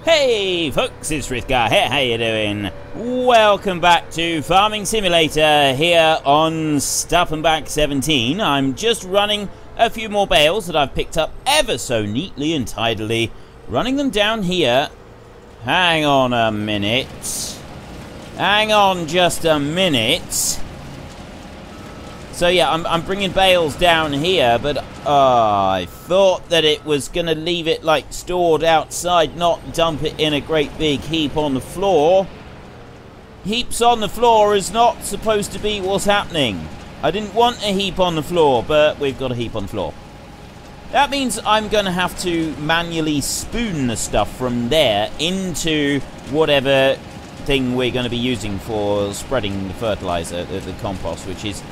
Hey folks, it's Frithgar here, how you doing? Welcome back to Farming Simulator here on Stappenbach 17. I'm just running a few more bales that I've picked up ever so neatly and tidily. Running them down here. Hang on a minute. Hang on just a minute. So yeah, I'm bringing bales down here, but I thought that it was going to leave it like stored outside, not dump it in a great big heap on the floor. Heaps on the floor is not supposed to be what's happening. I didn't want a heap on the floor, but we've got a heap on the floor. That means I'm going to have to manually spoon the stuff from there into whatever thing we're going to be using for spreading the fertilizer, the compost, which is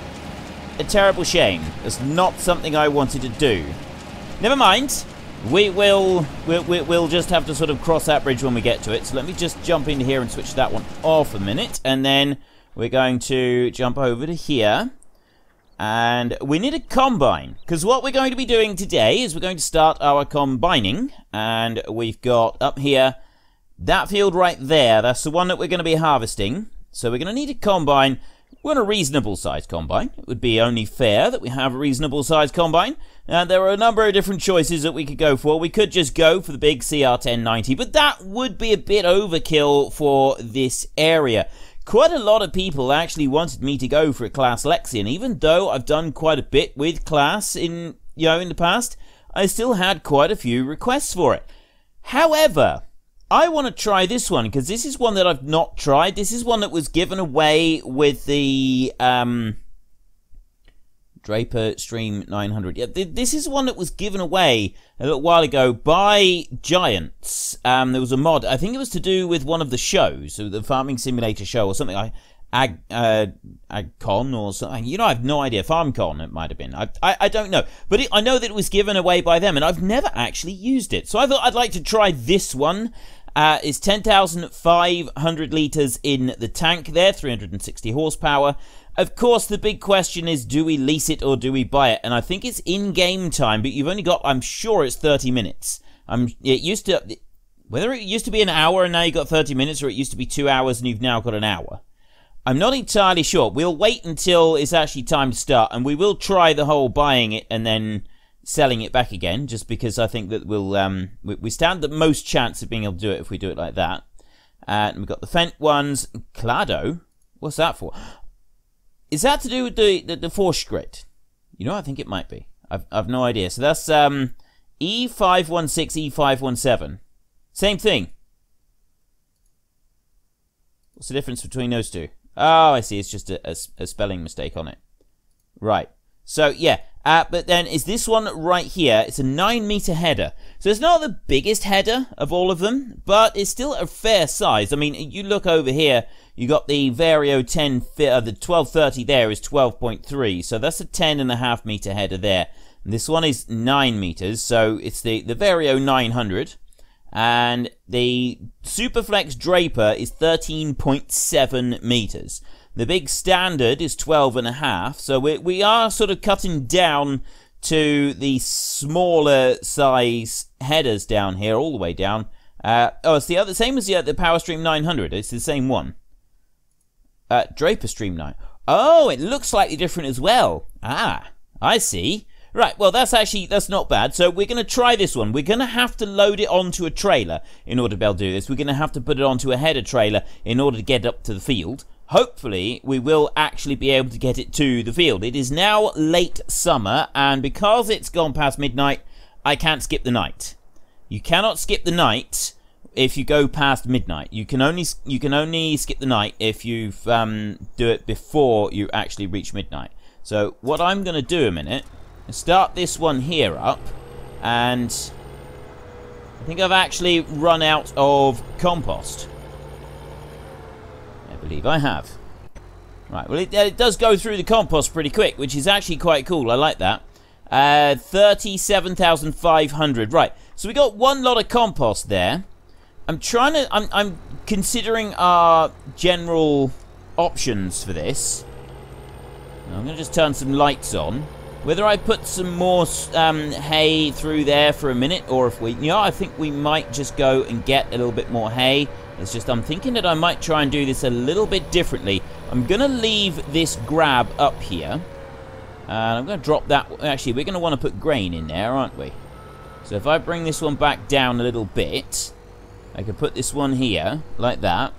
a terrible shame. It's not something I wanted to do. Never mind. We'll just have to sort of cross that bridge when we get to it. So let me just jump into here and switch that one off a minute. And then we're going to jump over to here. And we need a combine. Because what we're going to be doing today is we're going to start our combining. And we've got up here that field right there. That's the one that we're going to be harvesting. So we're going to need a combine. We want a reasonable size combine. It would be only fair that we have a reasonable size combine. There are a number of different choices that we could go for. We could just go for the big CR1090, but that would be a bit overkill for this area. Quite a lot of people actually wanted me to go for a class Lexion, even though I've done quite a bit with class in the past. I still had quite a few requests for it. However, I want to try this one, because this is one that I've not tried. This is one that was given away with the Draper Stream 900. Yeah, this is one that was given away a little while ago by Giants. There was a mod. I think it was to do with one of the shows, so the Farming Simulator show or something like AgCon or something. I have no idea. FarmCon it might have been. I don't know. But I know that it was given away by them, and I've never actually used it. So I thought I'd like to try this one. It's 10,500 litres in the tank there, 360 horsepower. Of course, the big question is, do we lease it or do we buy it? And I think it's in-game time, but you've only got, I'm sure it's 30 minutes. It used to, whether it used to be an hour and now you've got 30 minutes, or it used to be 2 hours and you've now got an hour. I'm not entirely sure. We'll wait until it's actually time to start, and we will try the whole buying it and then selling it back again, just because I think that we stand the most chance of being able to do it if we do it like that. And we've got the Fent ones. Clado? What's that for? Is that to do with the force grid? I think it might be. I've no idea. So that's E516, E517. Same thing. What's the difference between those two? Oh, I see. It's just a spelling mistake on it. Right. So, yeah. But then is this one right here. It's a 9-meter header. So it's not the biggest header of all of them, but it's still a fair size. I mean, you look over here, you got the Vario 10, the 1230 there is 12.3. So that's a 10.5 meter header there. And this one is 9 meters, so it's the Vario 900. And the Superflex Draper is 13.7 meters. The big standard is 12.5, so we are sort of cutting down to the smaller size headers down here, all the way down. It's the same as the PowerStream 900. It's the same one. Draper Stream 9. Oh, it looks slightly different as well. Ah, I see. Right, well, that's not bad. So we're going to try this one. We're going to have to load it onto a trailer in order to be able to do this. We're going to have to put it onto a header trailer in order to get up to the field. Hopefully, we will actually be able to get it to the field. It is now late summer, and because it's gone past midnight, I can't skip the night. You cannot skip the night if you go past midnight. You can only skip the night if you do it before you actually reach midnight. So what I'm going to do a minute is start this one here up, and I think I've actually run out of compost. I believe I have. Right, well, it does go through the compost pretty quick, which is actually quite cool. I like that. 37,500. Right, so we got one lot of compost there. I'm considering our general options for this. I'm going to just turn some lights on. Whether I put some more hay through there for a minute, or if we... You know, I think we might just go and get a little bit more hay. It's just I'm thinking that I might try and do this a little bit differently. I'm going to leave this grab up here. And I'm going to drop that... Actually, we're going to want to put grain in there, aren't we? So if I bring this one back down a little bit, I can put this one here, like that.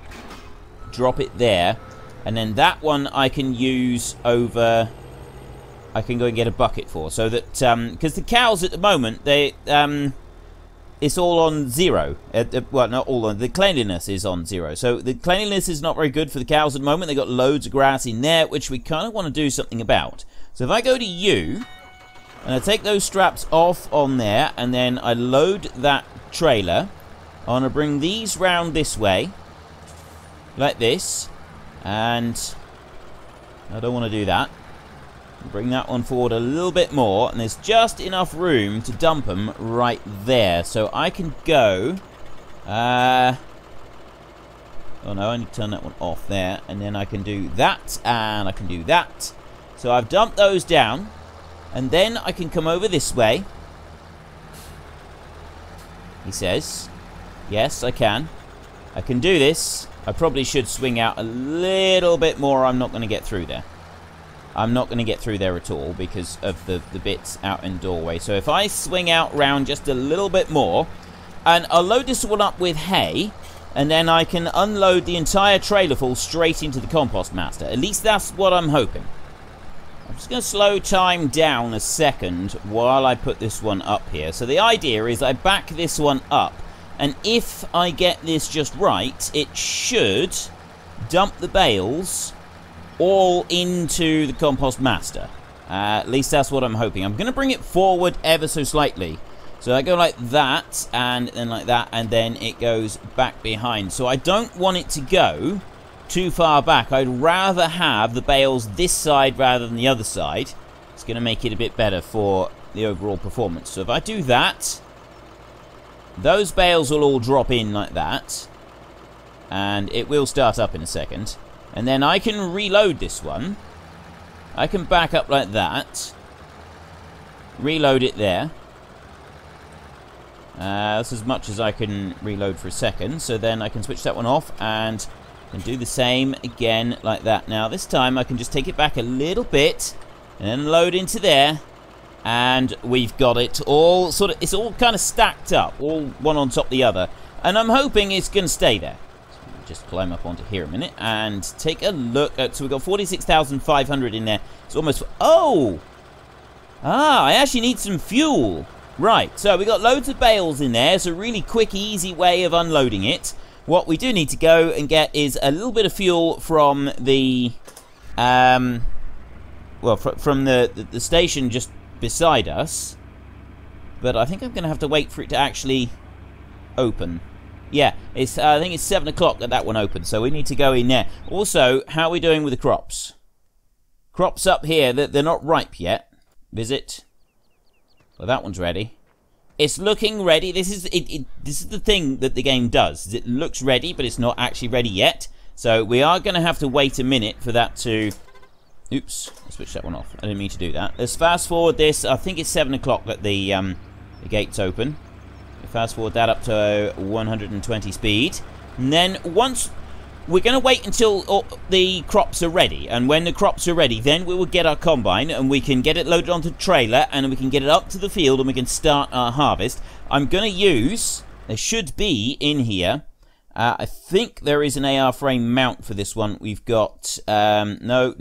Drop it there. And then that one I can use over... I can go and get a bucket for, so that because the cows at the moment they it's all on 0. Well, not all on, the cleanliness is on 0, so the cleanliness is not very good for the cows at the moment. They got loads of grass in there, which we kind of want to do something about. So if I go to you and I take those straps off on there, and then I load that trailer, I want to bring these round this way like this, and I don't want to do that. Bring that one forward a little bit more, and there's just enough room to dump them right there. So I can go... oh no, I need to turn that one off there. And then I can do that, and I can do that. So I've dumped those down, and then I can come over this way. He says, yes, I can. I can do this. I probably should swing out a little bit more. I'm not going to get through there. I'm not going to get through there at all because of the bits out in the doorway. So if I swing out round just a little bit more, and I'll load this one up with hay, and then I can unload the entire trailer full straight into the compost master. At least that's what I'm hoping. I'm just going to slow time down a second while I put this one up here. So the idea is I back this one up, and if I get this just right, it should dump the bales all into the compost master. At least that's what I'm hoping. I'm going to bring it forward ever so slightly. So I go like that, and then like that, and then it goes back behind. So I don't want it to go too far back. I'd rather have the bales this side rather than the other side. It's going to make it a bit better for the overall performance. So if I do that, those bales will all drop in like that, and it will start up in a second. And then I can reload this one. I can back up like that. Reload it there. That's as much as I can reload for a second. So then I can switch that one off and do the same again like that. Now this time I can just take it back a little bit and then load into there. And we've got it all sort of, it's all kind of stacked up, all one on top of the other. And I'm hoping it's going to stay there. Just climb up onto here a minute and take a look at, so we've got 46,500 in there. It's almost, oh! Ah, I actually need some fuel. Right, so we got loads of bales in there. It's a really quick, easy way of unloading it. What we do need to go and get is a little bit of fuel from the, well, from the station just beside us. But I think I'm going to have to wait for it to actually open. Yeah, it's I think it's 7 o'clock that one opens, so we need to go in there. Also, how are we doing with the crops? Crops up here, they're not ripe yet. Visit. Well, that one's ready. It's looking ready. This is this is the thing that the game does. It looks ready, but it's not actually ready yet. So we are going to have to wait a minute for that to... Oops, I switched that one off. I didn't mean to do that. Let's fast forward this. I think it's 7 o'clock that the gates open. Fast forward that up to 120 speed. And then once... We're going to wait until the crops are ready. And when the crops are ready, then we will get our combine. And we can get it loaded onto the trailer. And we can get it up to the field. And we can start our harvest. I'm going to use... There should be in here... I think there is an AR frame mount for this one. We've got... No.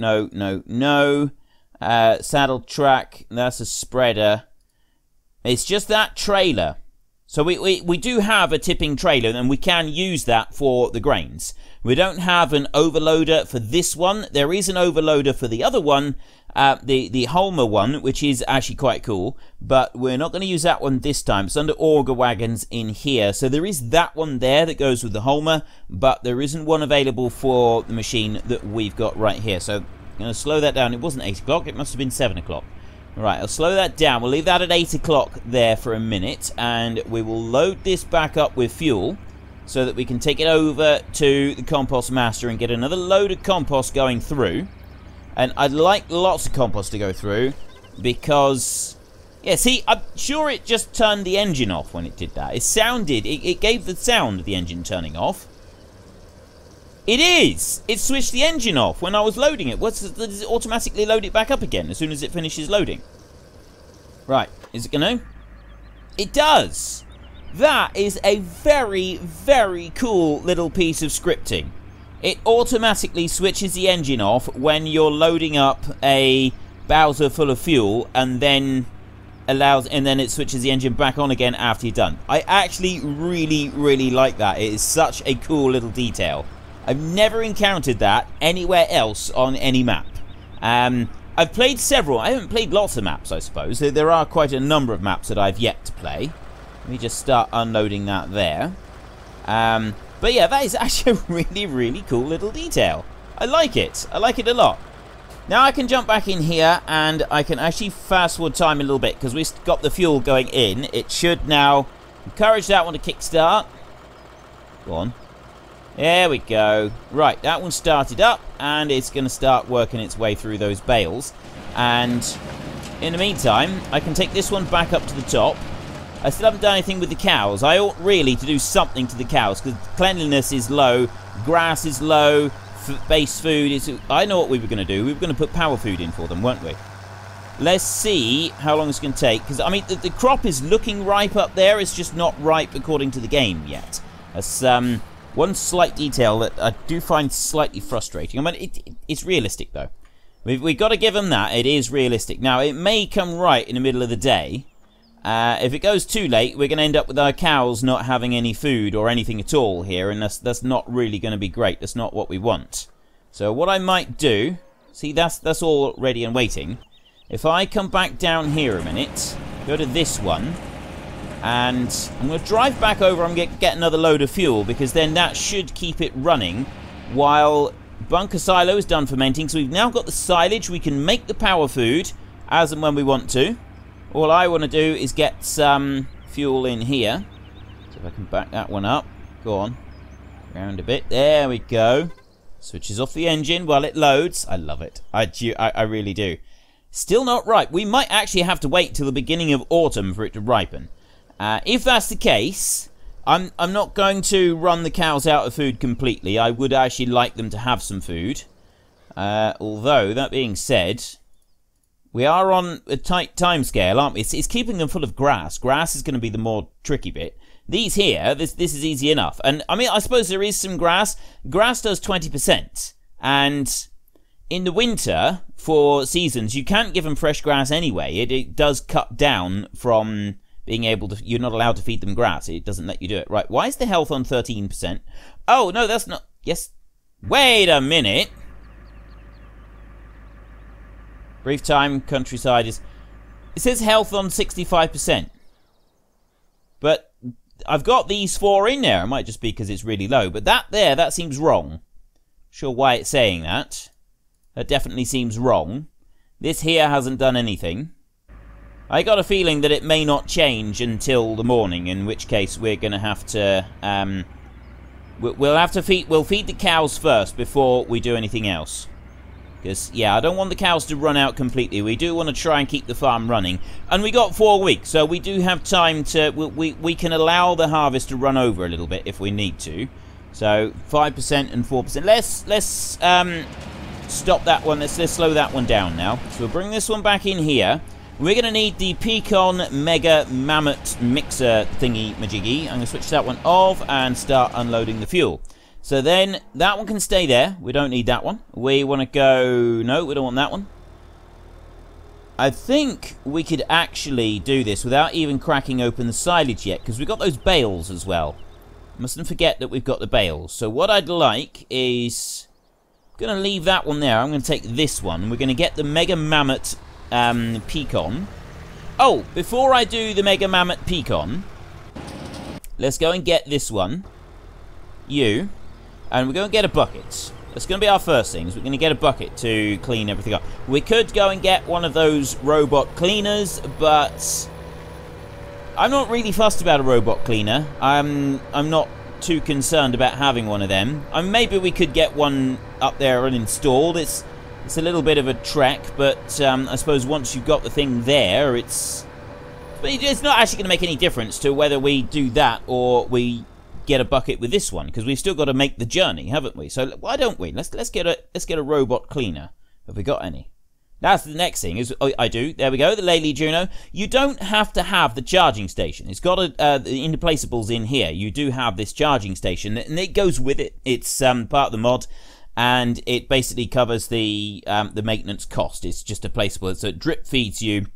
Saddle track. That's a spreader. It's just that trailer. So we do have a tipping trailer, and we can use that for the grains. We don't have an overloader for this one. There is an overloader for the other one, the Homer one, which is actually quite cool. But we're not going to use that one this time. It's under auger wagons in here. So there is that one there that goes with the Homer, but there isn't one available for the machine that we've got right here. So I'm going to slow that down. It wasn't 8 o'clock. It must have been 7 o'clock. Right, I'll slow that down. We'll leave that at 8 o'clock there for a minute, and we will load this back up with fuel so that we can take it over to the compost master and get another load of compost going through. And I'd like lots of compost to go through. because... Yeah, see, I'm sure it just turned the engine off when it did that. It sounded... It gave the sound of the engine turning off. It is! It switched the engine off when I was loading it. Does it automatically load it back up again as soon as it finishes loading? Right, is it going to? It does! That is a very, very cool little piece of scripting. It automatically switches the engine off when you're loading up a Bowser full of fuel, and then it switches the engine back on again after you're done. I actually really, really like that. It is such a cool little detail. I've never encountered that anywhere else on any map. I've played several. I haven't played lots of maps, I suppose. There are quite a number of maps that I've yet to play. Let me just start unloading that there. But yeah, that is actually a really, really cool little detail. I like it. I like it a lot. Now I can jump back in here, and I can actually fast forward time a little bit, because we've got the fuel going in. It should now encourage that one to kickstart. Go on. There we go. Right, that one started up, and it's going to start working its way through those bales. And in the meantime, I can take this one back up to the top. I still haven't done anything with the cows. I ought really to do something to the cows, because cleanliness is low, grass is low, base food is... I know what we were going to do. We were going to put power food in for them, weren't we? Let's see how long it's going to take, because, I mean, the crop is looking ripe up there. It's just not ripe according to the game yet. That's one slight detail that I do find slightly frustrating. I mean, it's realistic, though. We've got to give them that. It is realistic. Now, it may come right in the middle of the day. If it goes too late, we're going to end up with our cows not having any food or anything at all here, and that's not really going to be great. That's not what we want. So what I might do... See, that's all ready and waiting. If I come back down here a minute, go to this one, and I'm going to drive back over and get another load of fuel, because then that should keep it running while bunker silo is done fermenting. So we've now got the silage. We can make the power food as and when we want to. All I want to do is get some fuel in here. So if I can back that one up. Go on. Round a bit. There we go. Switches off the engine while it loads. I love it. I really do. Still not ripe. We might actually have to wait till the beginning of autumn for it to ripen. If that's the case, I'm not going to run the cows out of food completely. I would actually like them to have some food. Although, that being said... We are on a tight time scale, aren't we? It's keeping them full of grass. Grass is going to be the more tricky bit. These here, this is easy enough. And, I mean, I suppose there is some grass. Grass does 20%. And in the winter, for seasons, you can't give them fresh grass anyway. It does cut down from being able to... You're not allowed to feed them grass. It doesn't let you do it. Right, why is the health on 13%? Oh, no, that's not... Yes. Wait a minute. Brief time, countryside is... It says health on 65%. But I've got these 4 in there. It might just be because it's really low. But that seems wrong. Not sure why it's saying that. That definitely seems wrong. This here hasn't done anything. I got a feeling that it may not change until the morning, in which case we're going to have to... We'll feed the cows first before we do anything else. Because, yeah, I don't want the cows to run out completely. We do want to try and keep the farm running. And we got 4 weeks, so we do have time to... We can allow the harvest to run over a little bit if we need to. So, 5% and 4%. Let's stop that one. Let's slow that one down now. So, we'll bring this one back in here. We're going to need the Pecan Mega Mammoth Mixer thingy-majiggy. I'm going to switch that one off and start unloading the fuel. So then, that one can stay there. We don't need that one. We want to go... No, we don't want that one. I think we could actually do this without even cracking open the silage yet, because we've got those bales as well. Mustn't forget that we've got the bales. So what I'd like is... I'm going to leave that one there. I'm going to take this one. We're going to get the Mega Mammoth Pecan. Oh, before I do the Mega Mammoth Pecan, let's go and get this one. You... And we're going to get a bucket. That's going to be our first thing. We're going to get a bucket to clean everything up. We could go and get one of those robot cleaners, but I'm not really fussed about a robot cleaner. I'm not too concerned about having one of them. Maybe we could get one up there and installed. It's It's a little bit of a trek, but I suppose once you've got the thing there, it's not actually going to make any difference to whether we do that or we get a bucket with this one, because we've still got to make the journey, haven't we? So why don't we? Let's get a robot cleaner. Have we got any? That's the next thing. I do. There we go. The Lely Juno. You don't have to have the charging station. It's got the interplaceables in here. You do have this charging station, and it goes with it. It's part of the mod, and it basically covers the maintenance cost. It's just a placeable, so it drip feeds you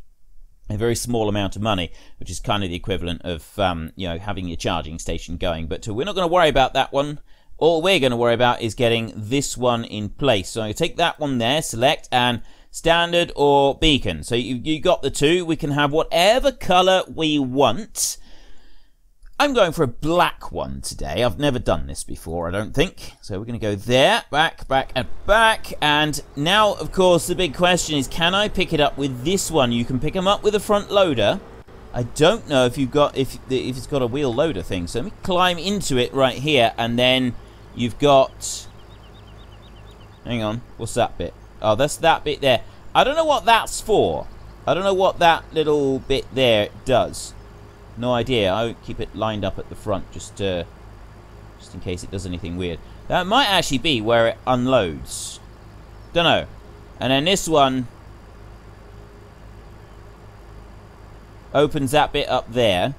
a very small amount of money, which is kind of the equivalent of having your charging station going. But we're not going to worry about that one. All we're going to worry about is getting this one in place. So I take that one there, select, and standard or beacon. So you got the two. We can have whatever color we want. I'm going for a black one today. I've never done this before, I don't think. So we're going to go there, back, and back. And now, of course, the big question is, can I pick it up with this one? You can pick them up with a front loader. I don't know if it's got a wheel loader thing. So let me climb into it right here, and then you've got... Hang on, what's that bit? Oh, that's that bit there. I don't know what that's for. I don't know what that little bit there does. No idea. I won't keep it lined up at the front just in case it does anything weird. That might actually be where it unloads. Don't know. And then this one opens that bit up there,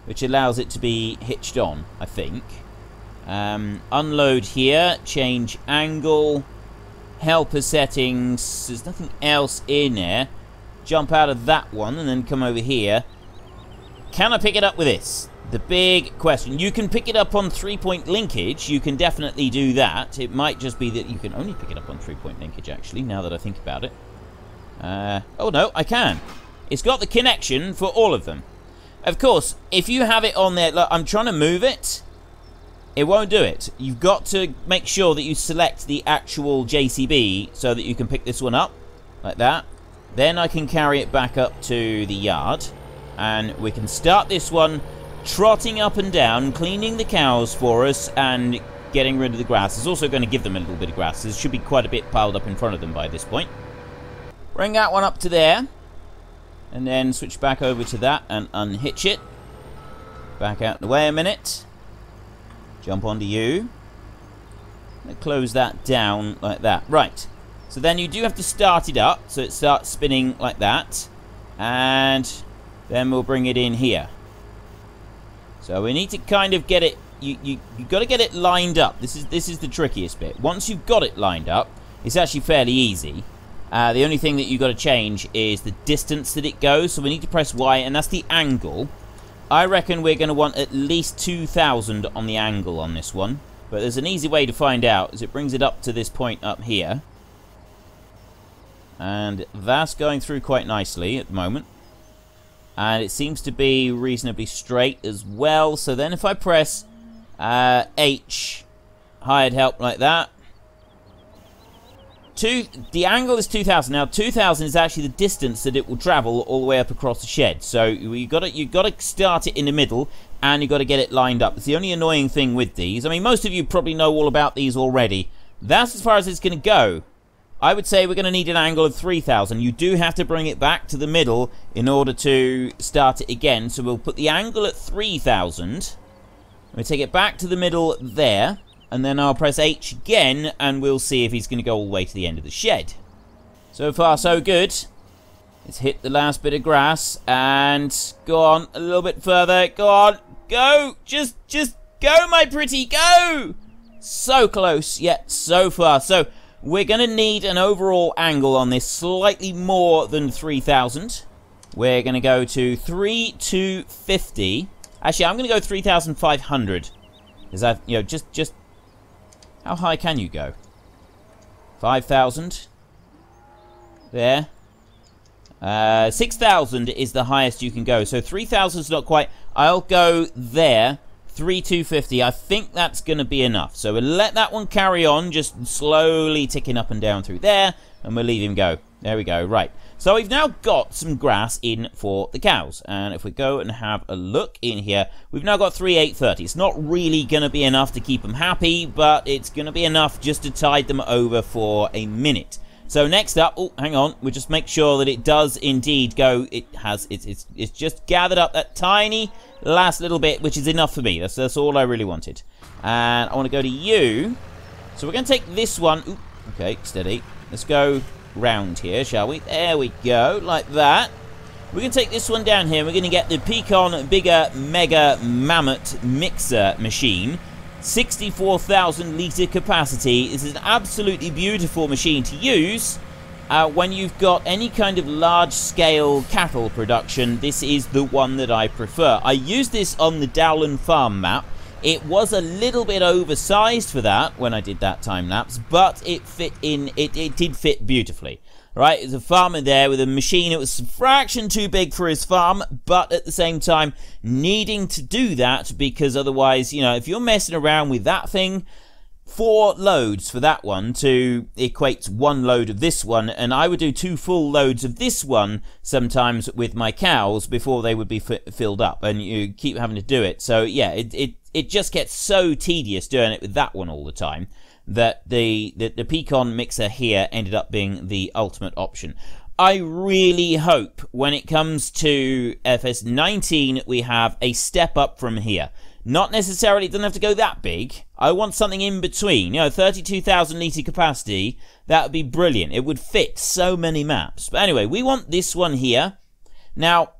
which allows it to be hitched on, I think. Unload here, change angle, helper settings. There's nothing else in there. Jump out of that one and then come over here. Can I pick it up with this? The big question. You can pick it up on 3-point linkage. You can definitely do that. It might just be that you can only pick it up on 3-point linkage, actually, now that I think about it. Oh, no, I can. It's got the connection for all of them. Of course, if you have it on there... Look, I'm trying to move it. It won't do it. You've got to make sure that you select the actual JCB so that you can pick this one up. Like that. Then I can carry it back up to the yard. And we can start this one trotting up and down, cleaning the cows for us, and getting rid of the grass. It's also going to give them a little bit of grass. There should be quite a bit piled up in front of them by this point. Bring that one up to there. And then switch back over to that and unhitch it. Back out the way a minute. Jump onto you. And close that down like that. Right. So then you do have to start it up. So it starts spinning like that. And... then we'll bring it in here. So we need to kind of get it. You got to get it lined up. This is the trickiest bit. Once you've got it lined up, it's actually fairly easy. The only thing that you've got to change is the distance that it goes. So we need to press Y, and that's the angle. I reckon we're going to want at least 2,000 on the angle on this one. But there's an easy way to find out, as it brings it up to this point up here. And that's going through quite nicely at the moment. And it seems to be reasonably straight as well. So then if I press H, hired help like that. The angle is 2,000. Now 2,000 is actually the distance that it will travel all the way up across the shed. So you've got to start it in the middle, and you've got to get it lined up. It's the only annoying thing with these. I mean, most of you probably know all about these already. That's as far as it's going to go. I would say we're going to need an angle of 3,000. You do have to bring it back to the middle in order to start it again. So we'll put the angle at 3,000. We'll take it back to the middle there. And then I'll press H again, and we'll see if he's going to go all the way to the end of the shed. So far, so good. Let's hit the last bit of grass. And go on a little bit further. Go on. Go. Just go, my pretty. Go. So close, yet so far. So... we're going to need an overall angle on this slightly more than 3,000. We're going to go to 3,250. Actually, I'm going to go 3,500. Because I've, just... how high can you go? 5,000. There. 6,000 is the highest you can go. So 3,000 is not quite. I'll go there. 3,250. I think that's going to be enough. So we'll let that one carry on, just slowly ticking up and down through there, and we'll leave him go. There we go. Right. So we've now got some grass in for the cows. And if we go and have a look in here, we've now got 3,830. It's not really going to be enough to keep them happy, but it's going to be enough just to tide them over for a minute. So next up, oh, hang on, we'll just make sure that it does indeed go. It's just gathered up that tiny last little bit, which is enough for me. That's all I really wanted. And I want to go to you. So we're going to take this one. Ooh, okay, steady. Let's go round here, shall we? There we go, like that. We're going to take this one down here. We're going to get the Pecan Bigger Mega Mammoth Mixer Machine. 64,000 litre capacity. This is an absolutely beautiful machine to use when you've got any kind of large-scale cattle production. This is the one that I prefer. I used this on the Dowland Farm map. It was a little bit oversized for that when I did that time-lapse, but it fit in. It did fit beautifully. Right, there's a farmer there with a machine. It was a fraction too big for his farm, but at the same time needing to do that because otherwise, you know, if you're messing around with that thing, 4 loads for that one to equate 1 load of this one, and I would do 2 full loads of this one sometimes with my cows before they would be filled up, and you keep having to do it. So yeah, it just gets so tedious doing it with that one all the time, that the Pecan mixer here ended up being the ultimate option. I really hope when it comes to FS19 we have a step up from here. Not necessarily, it doesn't have to go that big. I want something in between. You know, 32,000 litre capacity, that would be brilliant. It would fit so many maps. But anyway, we want this one here. Now,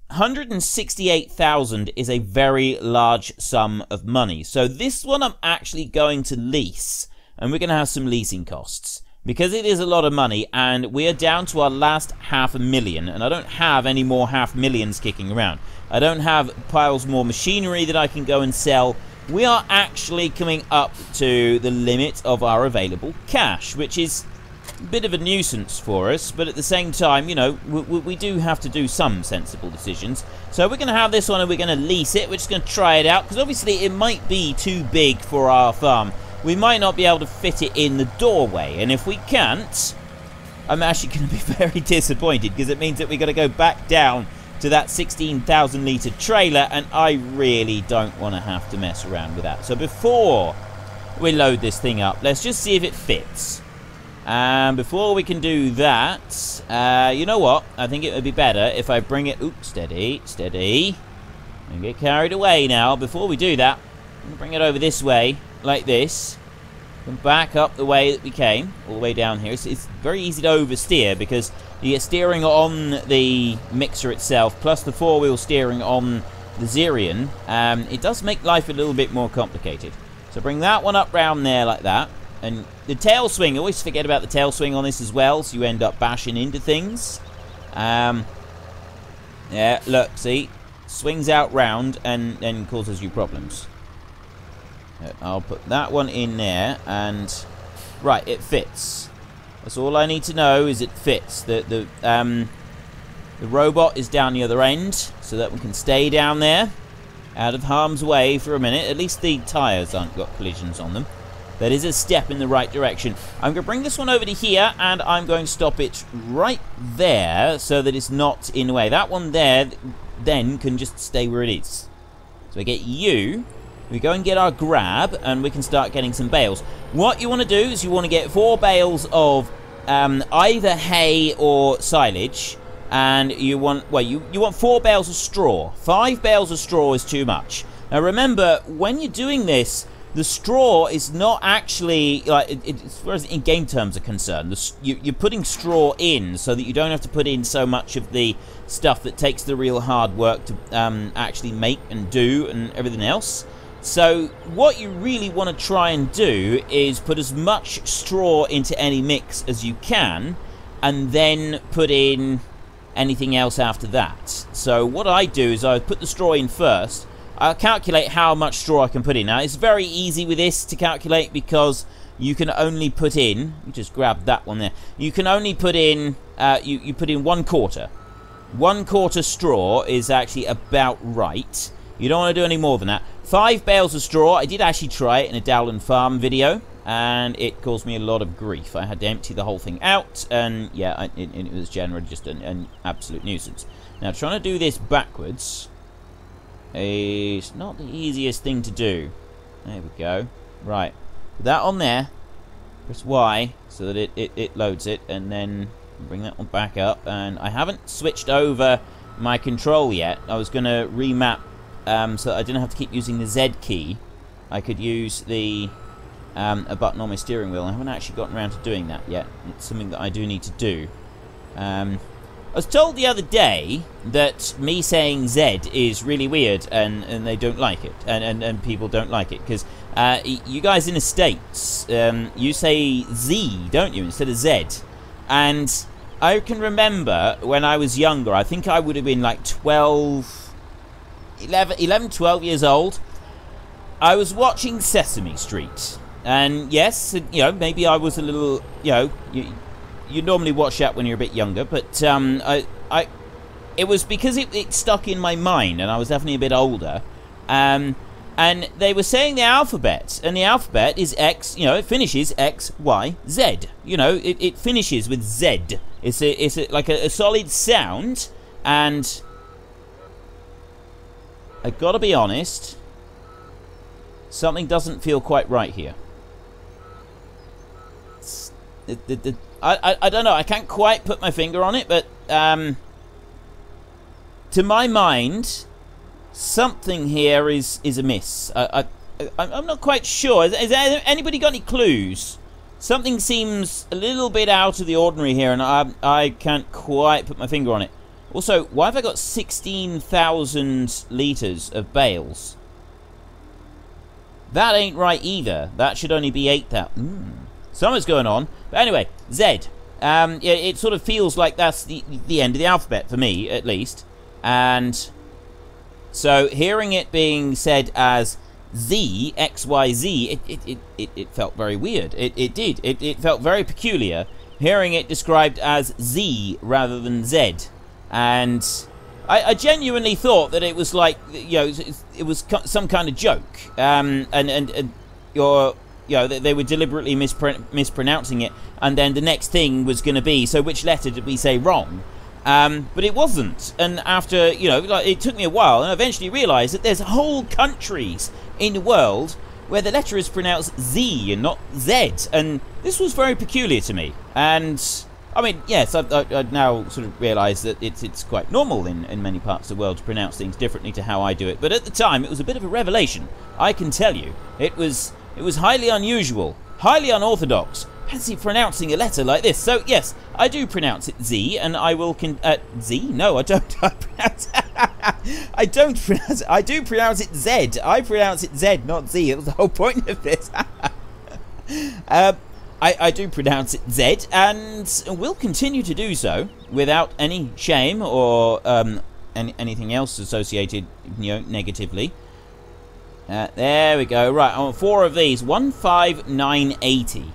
168,000 is a very large sum of money. So this one I'm actually going to lease. And we're going to have some leasing costs. Because it is a lot of money, and we are down to our last 500,000. And I don't have any more 500,000s kicking around. I don't have piles more machinery that I can go and sell. We are actually coming up to the limit of our available cash, which is a bit of a nuisance for us, but at the same time, you know, we do have to do some sensible decisions. So we're going to have this one and we're going to lease it. We're just going to try it out, because obviously it might be too big for our farm. We might not be able to fit it in the doorway, and if we can't, I'm actually going to be very disappointed, because it means that we've got to go back down to that 16,000 litre trailer, and I really don't want to have to mess around with that. So before we load this thing up, let's just see if it fits. And before we can do that, you know what? I think it would be better if I bring it... Oops, steady, steady. Don't get carried away now. Before we do that, I'm going to bring it over this way, like this. And back up the way that we came, all the way down here. It's very easy to oversteer, because you get steering on the mixer itself, plus the 4-wheel steering on the Xerion. It does make life a little bit more complicated. So bring that one up round there like that. And the tail swing, always forget about the tail swing on this as well, so you end up bashing into things. Yeah, look, see? Swings out round and then causes you problems. I'll put that one in there, and right, it fits. That's all I need to know, is it fits. The robot is down the other end, so that we can stay down there, out of harm's way for a minute. At least the tyres aren't got collisions on them. That is a step in the right direction. I'm going to bring this one over to here, and I'm going to stop it right there, so that it's not in the way. That one there then can just stay where it is. So we get you. We go and get our grab, and we can start getting some bales. What you want to do is you want to get 4 bales of either hay or silage, and you want, well, you want 4 bales of straw. 5 bales of straw is too much. Now remember, when you're doing this, the straw is not actually, like, as far as in game terms are concerned, you're putting straw in so that you don't have to put in so much of the stuff that takes the real hard work to actually make and do and everything else. So what you really want to try and do is put as much straw into any mix as you can, and then put in anything else after that. So what I do is I put the straw in first. I'll calculate how much straw I can put in. Now it's very easy with this to calculate, because you can only put in, you just grab that one there, you can only put in, you put in 1/4. 1/4 straw is actually about right. You don't want to do any more than that. 5 bales of straw. I did actually try it in a Dowland Farm video, and it caused me a lot of grief. I had to empty the whole thing out, and yeah, it was generally just an absolute nuisance. Now, trying to do this backwards is not the easiest thing to do. There we go. Right. Put that on there. Press Y. so that it loads it, and then bring that one back up. And I haven't switched over my control yet. I was going to remap so that I didn't have to keep using the Z key. I could use the a button on my steering wheel. I haven't actually gotten around to doing that yet. It's something that I do need to do. I was told the other day that me saying Z is really weird, and they don't like it, and people don't like it, because you guys in the States, you say Z, don't you, instead of Z. And I can remember when I was younger, I think I would have been like 11, 12 years old. I was watching Sesame Street, and yes, you know, maybe I was a little, you know, you normally watch that when you're a bit younger, but it was because it stuck in my mind, and I was definitely a bit older, and they were saying the alphabet, and the alphabet is X, you know, it finishes X, Y, Z, you know, it finishes with Z. It's like a solid sound, and I gotta be honest, something doesn't feel quite right here. I don't know, I can't quite put my finger on it, but to my mind, something here is amiss. I'm not quite sure. Is there anybody got any clues? Something seems a little bit out of the ordinary here, and I can't quite put my finger on it. Also, why have I got 16,000 litres of bales? That ain't right either. That should only be 8,000. Something's going on. But anyway, Z. It sort of feels like that's the end of the alphabet, for me, at least. And so, hearing it being said as Z, X, Y, Z, it felt very weird. It did. It felt very peculiar, hearing it described as Z rather than Z. And I genuinely thought that it was like, you know, it was some kind of joke. And you know, they were deliberately mispronouncing it, and then the next thing was going to be, so which letter did we say wrong? But it wasn't, and after, you know, like, it took me a while, and I eventually realised that there's whole countries in the world where the letter is pronounced Z and not Z, and this was very peculiar to me. And I mean, yes, I now sort of realise that it's quite normal in many parts of the world to pronounce things differently to how I do it, but at the time it was a bit of a revelation. I can tell you, it was highly unusual, highly unorthodox. Fancy pronouncing a letter like this. So yes, I do pronounce it Z, and I will Z? No, I don't. I don't pronounce it. I do pronounce it Z. I pronounce it Z, not Z. It was the whole point of this. I do pronounce it Z, and will continue to do so without any shame or anything else associated, you know, negatively. There we go. Right, I want 4 of these. 15980.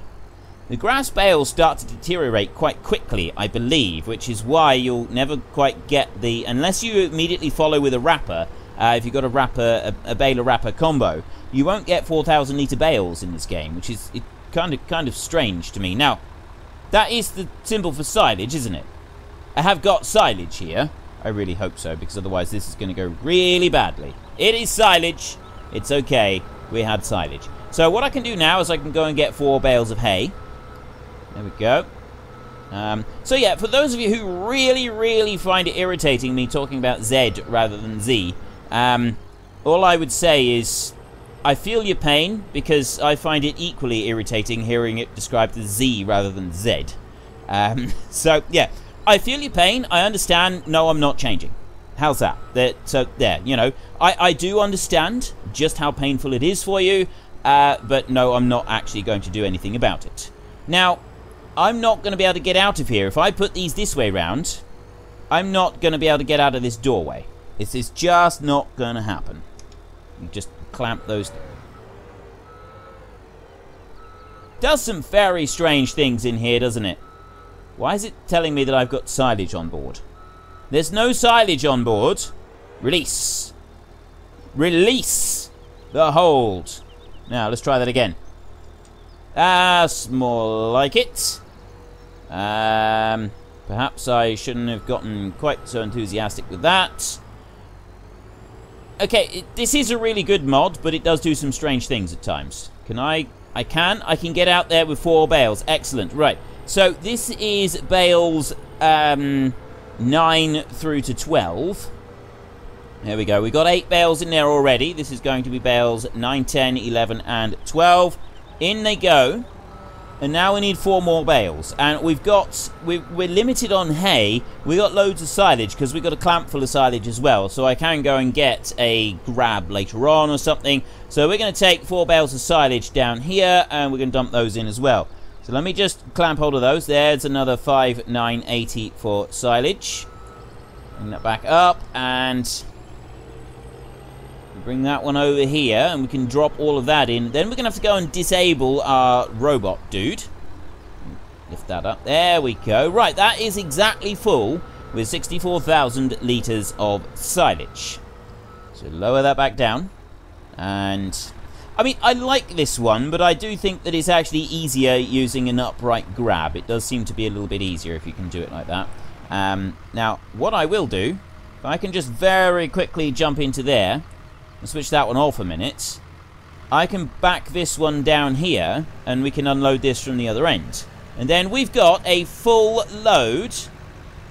The grass bales start to deteriorate quite quickly, I believe, which is why you'll never quite get the, unless you immediately follow with a wrapper. If you've got a wrapper, a baler wrapper combo, you won't get 4,000 litre bales in this game, which is kind of strange to me. Now, that is the symbol for silage, isn't it? I have got silage here. I really hope so, because otherwise this is going to go really badly. It is silage. It's okay. We had silage. So what I can do now is I can go and get 4 bales of hay. There we go. So yeah, for those of you who really find it irritating me talking about Z rather than Z, all I would say is I feel your pain, because I find it equally irritating hearing it described as Z rather than Z. So yeah, I feel your pain. I understand. No, I'm not changing. How's that? So there, you know, I do understand just how painful it is for you, but no, I'm not actually going to do anything about it. Now, I'm not going to be able to get out of here. If I put these this way round, I'm not going to be able to get out of this doorway. This is just not going to happen. You just clamp those. Does some very strange things in here, doesn't it? Why is it telling me that I've got silage on board? There's no silage on board. Release. Release the hold. Now, let's try that again. That's more like it. Perhaps I shouldn't have gotten quite so enthusiastic with that. Okay, this is a really good mod, but it does do some strange things at times. Can I I can get out there with 4 bales. Excellent. Right. So this is bales 9 through to 12. There we go. We got 8 bales in there already. This is going to be bales 9, 10, 11, and 12. In they go. And now we need 4 more bales. And we're limited on hay. We got loads of silage because we got a clamp full of silage as well. So I can go and get a grab later on or something. So we're going to take 4 bales of silage down here and we're going to dump those in as well. So let me just clamp hold of those. There's another 5, 9, 80 for silage. Bring that back up and bring that one over here, and we can drop all of that in. Then we're going to have to go and disable our robot dude. Lift that up. There we go. Right, that is exactly full with 64,000 litres of silage. So lower that back down. And, I mean, I like this one, but I do think that it's actually easier using an upright grab. It does seem to be a little bit easier if you can do it like that. Now, what I will do, if I can just very quickly jump into there, and switch that one off a minute, I can back this one down here and we can unload this from the other end. And then we've got a full load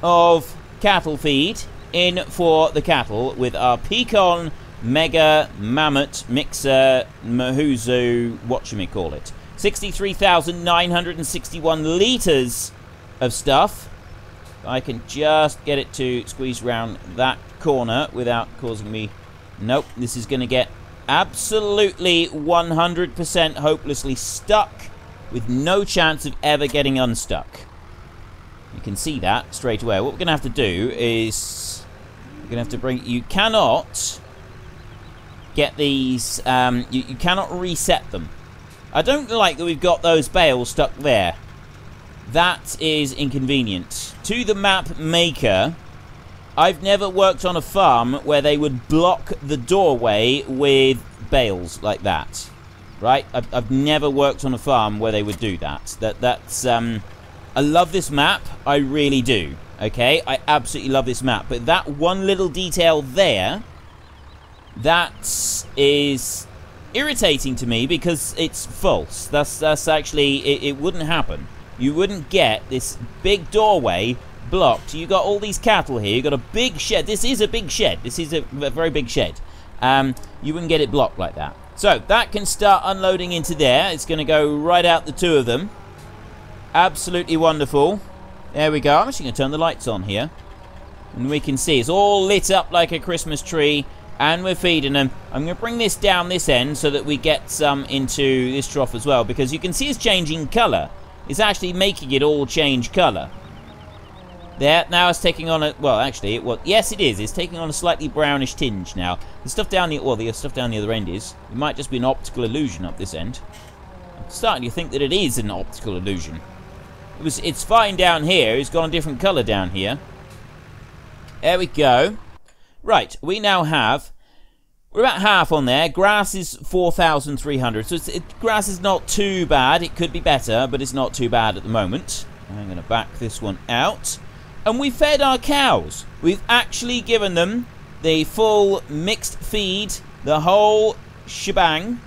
of cattle feed in for the cattle with our Pecan Mega Mammoth Mixer Mahuzu, whatchamacallit. 63,961 litres of stuff. I can just get it to squeeze around that corner without causing me... Nope, this is going to get absolutely 100% hopelessly stuck with no chance of ever getting unstuck. You can see that straight away. What we're going to have to do is we're going to have to bring... You cannot get these... you cannot reset them. I don't like that we've got those bales stuck there. That is inconvenient. To the map maker... I've never worked on a farm where they would block the doorway with bales like that. Right? I've never worked on a farm where they would do that. That's I love this map. I really do. Okay? I absolutely love this map. But that one little detail there, that is irritating to me because it's false. That's actually... It wouldn't happen. You wouldn't get this big doorway blocked. You got all these cattle here. You got a big shed. This is a big shed. This is a very big shed. You wouldn't get it blocked like that. So that can start unloading into there. It's going to go right out the 2 of them. Absolutely wonderful. There we go. I'm actually going to turn the lights on here, and we can see it's all lit up like a Christmas tree, and we're feeding them. I'm going to bring this down this end so that we get some into this trough as well, because you can see it's changing colour. It's actually making it all change colour. There, now it's taking on a... Well, actually, yes, it is. It's taking on a slightly brownish tinge now. The stuff down the... Well, the stuff down the other end is. It might just be an optical illusion up this end. I'm starting to think that it is an optical illusion. It's fine down here. It's got a different colour down here. There we go. Right, we now have... We're about half on there. Grass is 4,300. So grass is not too bad. It could be better, but it's not too bad at the moment. I'm going to back this one out. And we fed our cows. We've actually given them the full mixed feed, the whole shebang.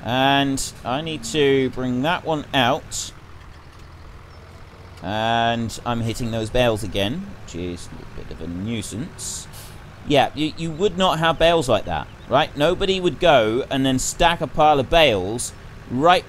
And I need to bring that one out. And I'm hitting those bales again, which is a bit of a nuisance. Yeah, you would not have bales like that, right? Nobody would go and then stack a pile of bales right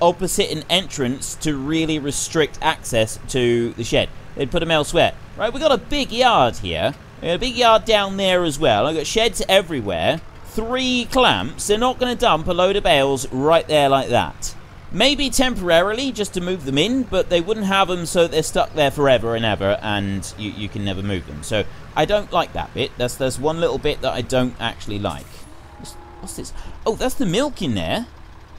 opposite an entrance to really restrict access to the shed. They'd put them elsewhere. Right, we've got a big yard here. We've got a big yard down there as well. I've got sheds everywhere. 3 clamps. They're not going to dump a load of bales right there like that. Maybe temporarily, just to move them in, but they wouldn't have them so they're stuck there forever and ever, and you can never move them. So, I don't like that bit. There's one little bit that I don't actually like. What's this? Oh, that's the milk in there.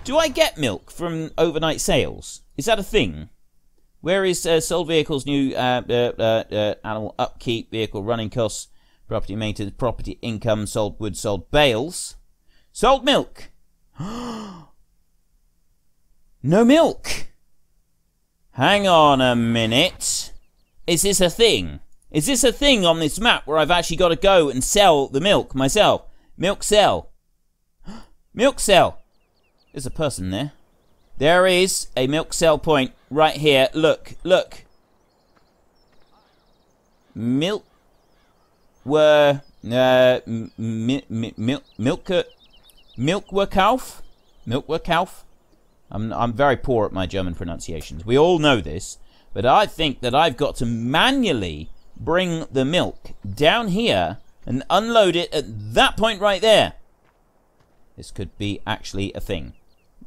Do I get milk from overnight sales? Is that a thing? Where is sold vehicles, new animal upkeep, vehicle running costs, property maintenance, property income, sold wood, sold bales, sold milk? No milk. Hang on a minute. Is this a thing? Is this a thing on this map where I've actually got to go and sell the milk myself? Milk sell. Milk sell. There's a person there. There is a milk sell point right here. Look, look. Milk were Milkwurkauf. I'm very poor at my German pronunciations. We all know this, but I think that I've got to manually bring the milk down here and unload it at that point right there. This could be actually a thing.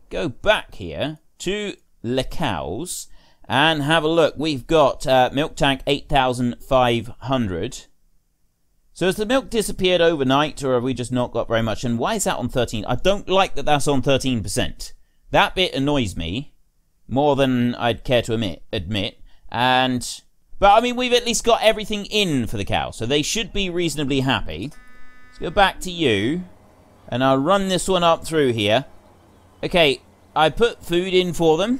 Go back here to Le Cows and have a look. We've got milk tank 8,500. So has the milk disappeared overnight, or have we just not got very much? And why is that on 13? I don't like that that's on 13%. That bit annoys me more than I'd care to admit. But I mean, we've at least got everything in for the cow, so they should be reasonably happy. Let's go back to you, and I'll run this one up through here. Okay, I put food in for them.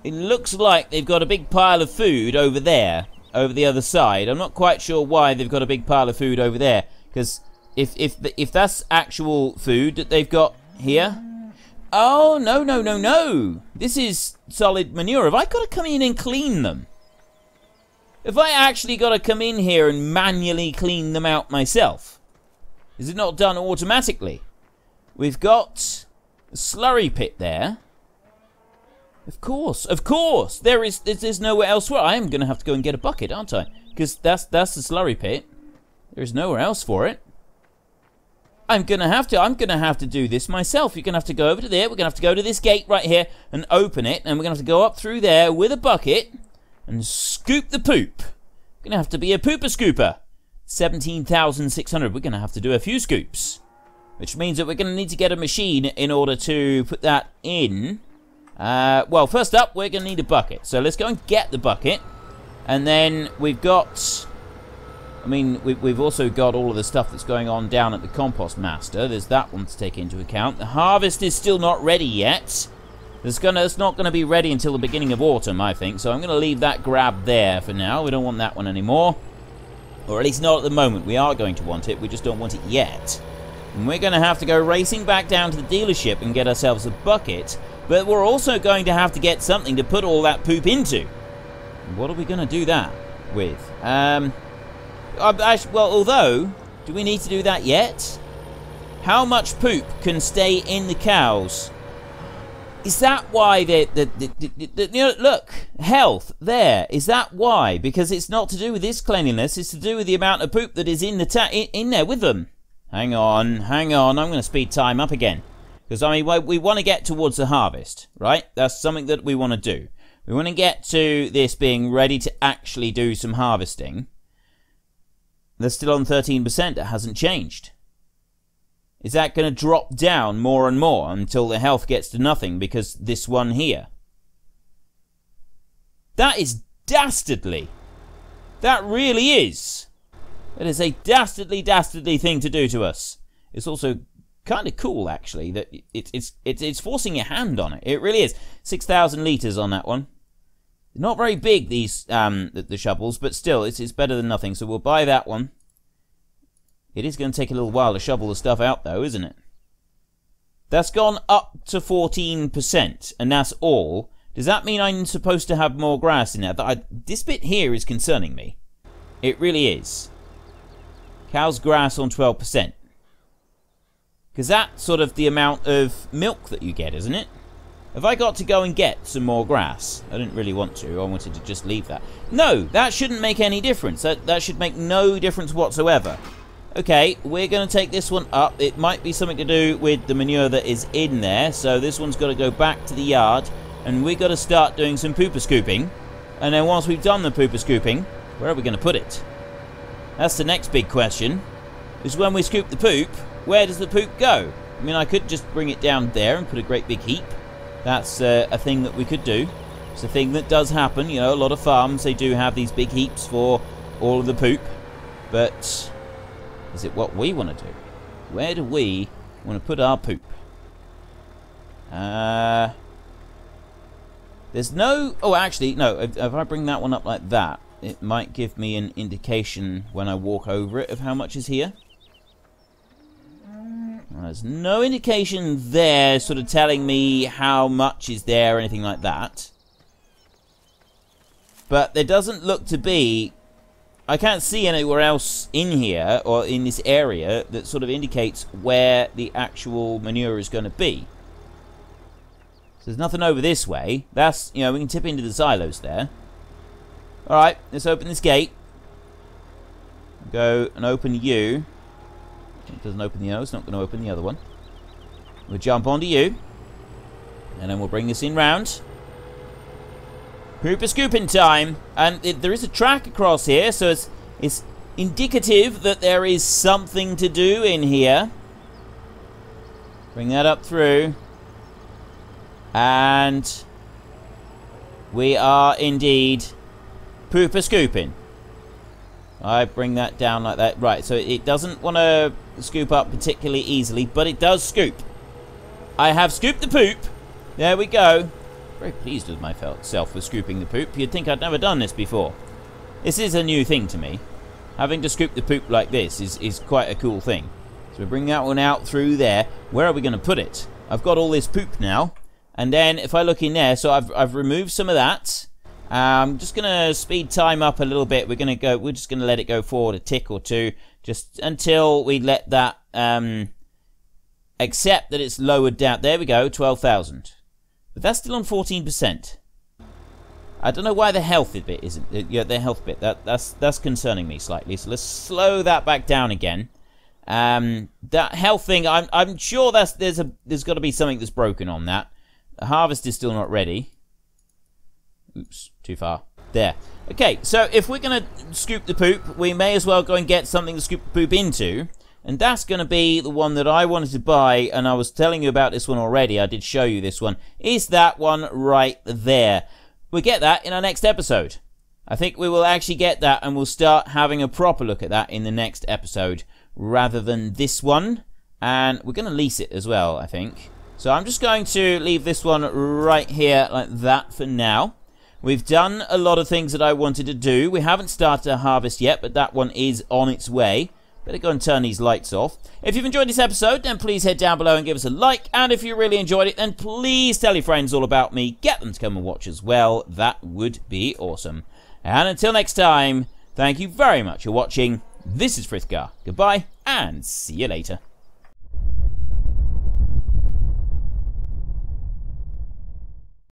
It looks like they've got a big pile of food over there, over the other side. I'm not quite sure why they've got a big pile of food over there, because if that's actual food that they've got here. Oh, no, no, no, no. This is solid manure. Have I got to come in and clean them? Have I actually got to come in here and manually clean them out myself? Is it not done automatically? We've got a slurry pit there. Of course. There's nowhere else for it. I am going to have to go and get a bucket, aren't I? Because that's the slurry pit. There's nowhere else for it. I'm going to have to do this myself. You're going to have to go over to there. We're going to have to go to this gate right here and open it. And we're going to have to go up through there with a bucket and scoop the poop. Going to have to be a pooper scooper. 17,600. We're going to have to do a few scoops. Which means that we're going to need to get a machine in order to put that in. Well, first up, we're going to need a bucket. So let's go and get the bucket. And then we've got... I mean, we've also got all of the stuff that's going on down at the compost master. There's that one to take into account. The harvest is still not ready yet. It's not going to be ready until the beginning of autumn, I think. So I'm going to leave that grab there for now. We don't want that one anymore. Or at least not at the moment. We are going to want it. We just don't want it yet. And we're going to have to go racing back down to the dealership and get ourselves a bucket. But we're also going to have to get something to put all that poop into. And what are we going to do that with? Well, although, do we need to do that yet? How much poop can stay in the cows? Is that why you know, look, health, there. Is that why? Because it's not to do with this cleanliness, it's to do with the amount of poop that is in there with them. Hang on, I'm going to speed time up again. Because, I mean, we want to get towards the harvest, right? That's something that we want to do. We want to get to this being ready to actually do some harvesting. They're still on 13%. It hasn't changed. Is that going to drop down more and more until the health gets to nothing because this one here? That is dastardly. That really is. It is a dastardly thing to do to us. It's also kind of cool, actually, that it's forcing your hand on it. It really is. 6,000 litres on that one. Not very big, these the shovels, but still, it's better than nothing. So we'll buy that one. It is going to take a little while to shovel the stuff out, though, isn't it? That's gone up to 14%, and that's all. Does that mean I'm supposed to have more grass in there? This bit here is concerning me. It really is. Cow's grass on 12%. Because that's sort of the amount of milk that you get, isn't it? Have I got to go and get some more grass? I didn't really want to. I wanted to just leave that. No, that shouldn't make any difference. That should make no difference whatsoever. Okay, we're going to take this one up. It might be something to do with the manure that is in there. So this one's got to go back to the yard. And we've got to start doing some pooper scooping. And then once we've done the pooper scooping, where are we going to put it? That's the next big question. Is when we scoop the poop, where does the poop go? I mean, I could just bring it down there and put a great big heap. That's a thing that we could do. It's a thing that does happen. You know, a lot of farms, they do have these big heaps for all of the poop. But is it what we want to do? Where do we want to put our poop? There's no... Oh, actually, no. If I bring that one up like that, it might give me an indication when I walk over it of how much is here. there's no indication there sort of telling me how much is there or anything like that. But there doesn't look to be... I can't see anywhere else in here or in this area that sort of indicates where the actual manure is going to be. So there's nothing over this way. That's, you know, we can tip into the silos there. Alright, let's open this gate. Go and open you. It doesn't open the other, it's not going to open the other one. We'll jump onto you. And then we'll bring this in round. Pooper scooping time. And there is a track across here, so it's indicative that there is something to do in here. Bring that up through. And we are indeed pooper scooping. I bring that down like that. Right, so it doesn't want to scoop up particularly easily, but it does scoop. I have scooped the poop. There we go. Very pleased with myself for scooping the poop. You'd think I'd never done this before. This is a new thing to me. Having to scoop the poop like this is quite a cool thing. So we bring that one out through there. Where are we going to put it? I've got all this poop now. And then if I look in there, so I've removed some of that. I'm just going to speed time up a little bit. We're just going to let it go forward a tick or two. Just until we let that accept that it's lowered down. There we go, 12,000. But that's still on 14%. I don't know why the health bit isn't. Yeah, the health bit. That's concerning me slightly. So let's slow that back down again. That health thing. I'm sure there's got to be something that's broken on that. The harvest is still not ready. Oops, too far. There. Okay, so if we're going to scoop the poop, we may as well go and get something to scoop the poop into. And that's going to be the one that I wanted to buy, and I was telling you about this one already. I did show you this one. Is that one right there. We'll get that in our next episode. I think we will actually get that, and we'll start having a proper look at that in the next episode, rather than this one. And we're going to lease it as well, I think. So I'm just going to leave this one right here like that for now. We've done a lot of things that I wanted to do. We haven't started a harvest yet, but that one is on its way. Better go and turn these lights off. If you've enjoyed this episode, then please head down below and give us a like. And if you really enjoyed it, then please tell your friends all about me. Get them to come and watch as well. That would be awesome. And until next time, thank you very much for watching. This is Frithgar. Goodbye, and see you later.